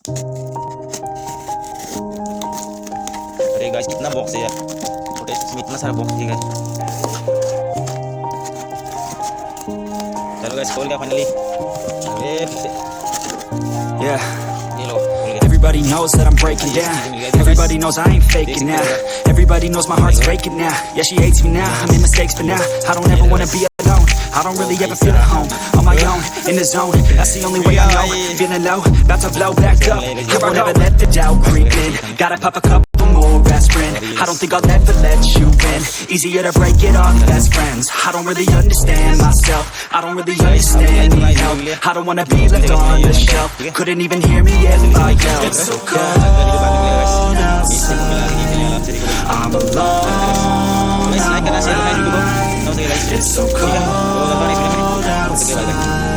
अरे गाइस कितना बॉक्स है यार, छोटे इसमें इतना सारा बॉक्स है गाइस। चलो गाइस खोल गया फाइनली। अरे Yeah. ये लो खोल गया। Everybody knows that I'm breaking down. Everybody knows I ain't faking now. Everybody knows my heart's breaking now. Yeah, she hates me now. I made mistakes, but now I don't ever wanna be alone. I don't really ever feel at home. On my own, in the zone. That's the only way I know. Feeling low, about to blow back up. I won't ever let the doubt creep in. Gotta pop a couple more aspirin. I don't think I'll ever let you in. Easier to break it off best friends. I don't really understand myself. I don't really understand need help. I don't wanna be left on the shelf. Couldn't even hear me if I yelled. It's so cold outside. I'm alone outside. It's so cold outside.